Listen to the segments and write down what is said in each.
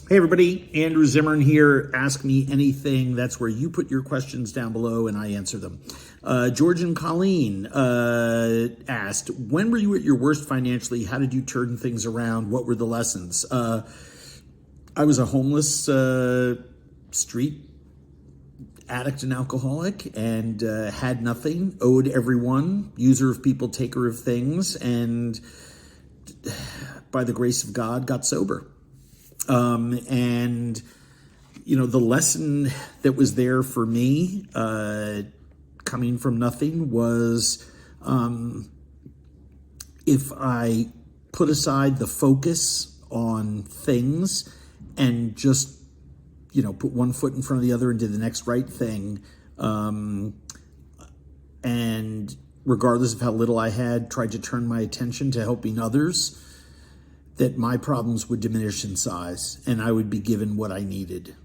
Hey everybody, Andrew Zimmern here. Ask me anything. That's where you put your questions down below and I answer them. George and Colleen asked, when were you at your worst financially? How did you turn things around? What were the lessons? I was a homeless street addict and alcoholic and had nothing, owed everyone, user of people, taker of things, and by the grace of God got sober. And, you know, the lesson that was there for me, coming from nothing was, if I put aside the focus on things and just, you know, put one foot in front of the other and did the next right thing, and regardless of how little I had, tried to turn my attention to helping others, that my problems would diminish in size and I would be given what I needed.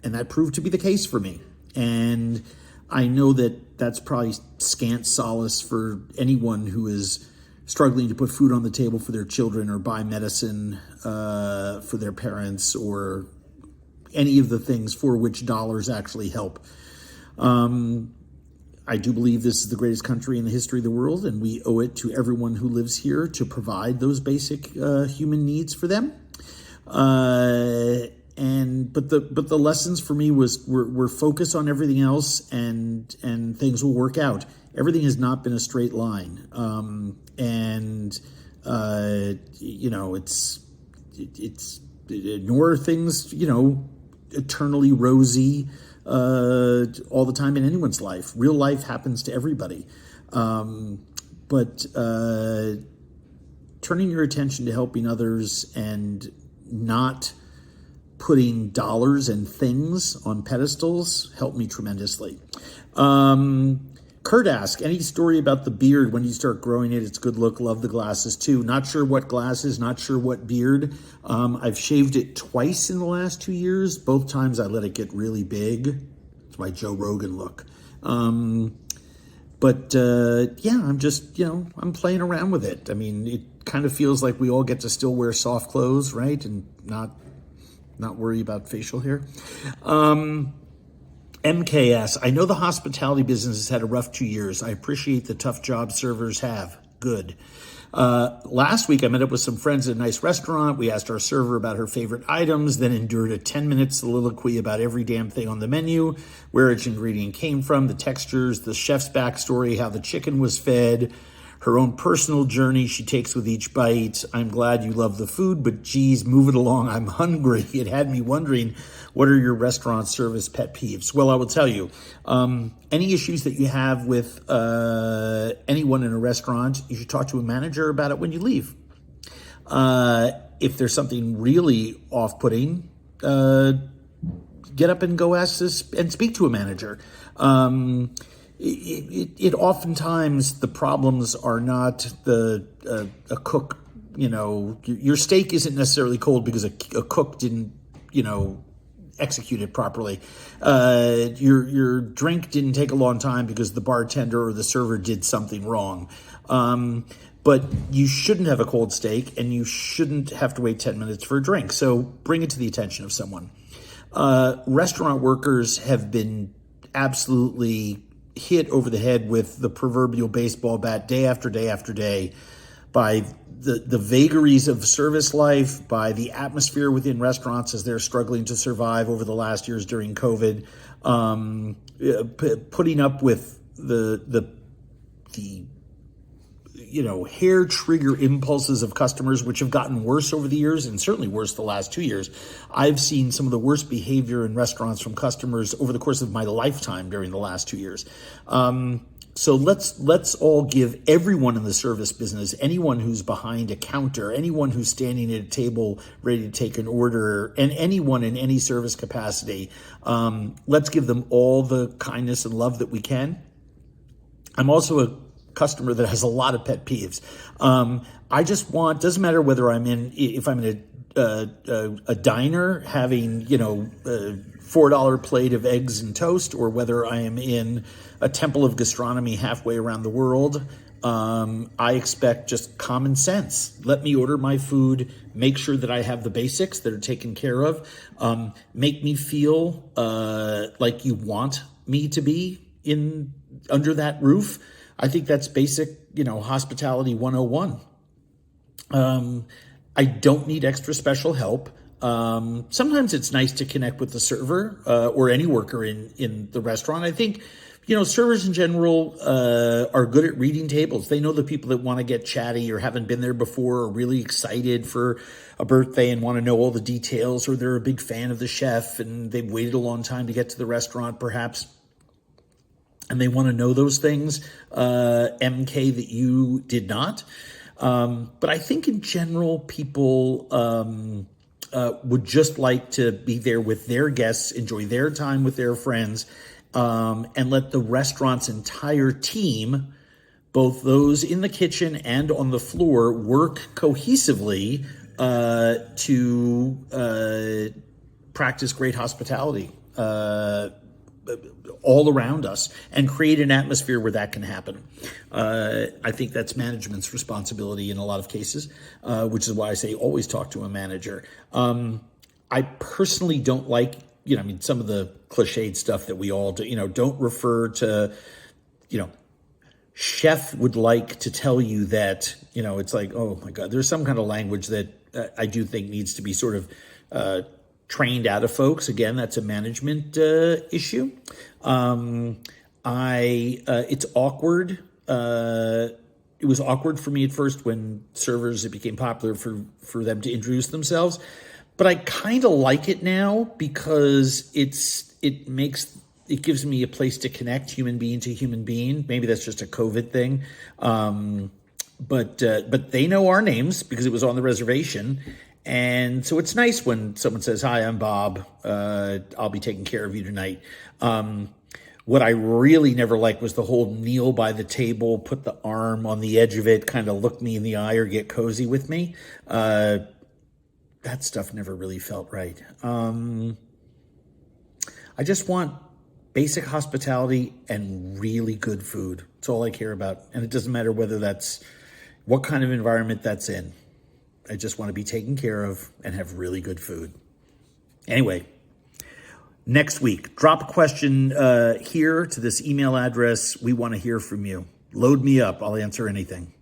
And that proved to be the case for me. And I know that that's probably scant solace for anyone who is struggling to put food on the table for their children or buy medicine for their parents or any of the things for which dollars actually help. I do believe this is the greatest country in the history of the world, and we owe it to everyone who lives here to provide those basic human needs for them. But the lessons for me were focus on everything else, and things will work out. Everything has not been a straight line, you know, it's nor are things, you know, eternally rosy all the time in anyone's life. Real life happens to everybody. But turning your attention to helping others and not putting dollars and things on pedestals helped me tremendously. Kurt asked, any story about the beard? When you start growing it, it's good look. Love the glasses too. Not sure what glasses, not sure what beard. I've shaved it twice in the last 2 years. Both times I let it get really big. It's my Joe Rogan look. Yeah, I'm just, you know, I'm playing around with it. I mean, it kind of feels like we all get to still wear soft clothes, right? And not worry about facial hair. MKS, I know the hospitality business has had a rough 2 years. I appreciate the tough job servers have. Good. Last week, I met up with some friends at a nice restaurant. We asked our server about her favorite items, then endured a 10-minute soliloquy about every damn thing on the menu, where each ingredient came from, the textures, the chef's backstory, how the chicken was fed, her own personal journey she takes with each bite. I'm glad you love the food, but geez, move it along. I'm hungry. It had me wondering, what are your restaurant service pet peeves? Well, I will tell you, any issues that you have with anyone in a restaurant, you should talk to a manager about it when you leave. If there's something really off-putting, get up and go ask this and speak to a manager. It oftentimes the problems are not a cook, you know, your steak isn't necessarily cold because a cook didn't, you know, execute it properly. Your drink didn't take a long time because the bartender or the server did something wrong. But you shouldn't have a cold steak and you shouldn't have to wait 10 minutes for a drink. So bring it to the attention of someone. Restaurant workers have been absolutely hit over the head with the proverbial baseball bat day after day after day by the vagaries of service life, by the atmosphere within restaurants as they're struggling to survive over the last years during COVID, putting up with the you know, hair trigger impulses of customers, which have gotten worse over the years and certainly worse the last 2 years. I've seen some of the worst behavior in restaurants from customers over the course of my lifetime during the last 2 years. So let's all give everyone in the service business, anyone who's behind a counter, anyone who's standing at a table ready to take an order, and anyone in any service capacity, let's give them all the kindness and love that we can. I'm also a customer that has a lot of pet peeves. I just want, doesn't matter whether if I'm in a diner having, you know, $4 plate of eggs and toast, or whether I am in a temple of gastronomy halfway around the world, I expect just common sense. Let me order my food, make sure that I have the basics that are taken care of, make me feel like you want me to be under that roof. I think that's basic, hospitality 101. I don't need extra special help. Sometimes it's nice to connect with the server or any worker in the restaurant. I think, servers in general are good at reading tables. They know the people that want to get chatty or haven't been there before, or really excited for a birthday and want to know all the details, or they're a big fan of the chef and they've waited a long time to get to the restaurant perhaps, and they want to know those things, MK, that you did not. But I think in general, people would just like to be there with their guests, enjoy their time with their friends, and let the restaurant's entire team, both those in the kitchen and on the floor, work cohesively to practice great hospitality all around us and create an atmosphere where that can happen. I think that's management's responsibility in a lot of cases, which is why I say always talk to a manager. I personally don't like, some of the cliched stuff that we all do, don't refer to, chef would like to tell you that, it's like, oh my God, there's some kind of language that I do think needs to be sort of trained out of folks. Again, that's a management issue. It's awkward. It was awkward for me at first when servers, it became popular for them to introduce themselves. But I kind of like it now because it gives me a place to connect human being to human being. Maybe that's just a COVID thing. But they know our names because it was on the reservation. And so it's nice when someone says, "Hi, I'm Bob. I'll be taking care of you tonight." What I really never liked was the whole kneel by the table, put the arm on the edge of it, kind of look me in the eye or get cozy with me. That stuff never really felt right. I just want basic hospitality and really good food. That's all I care about. And it doesn't matter what kind of environment that's in. I just want to be taken care of and have really good food. Anyway, next week, drop a question here to this email address. We want to hear from you. Load me up. I'll answer anything.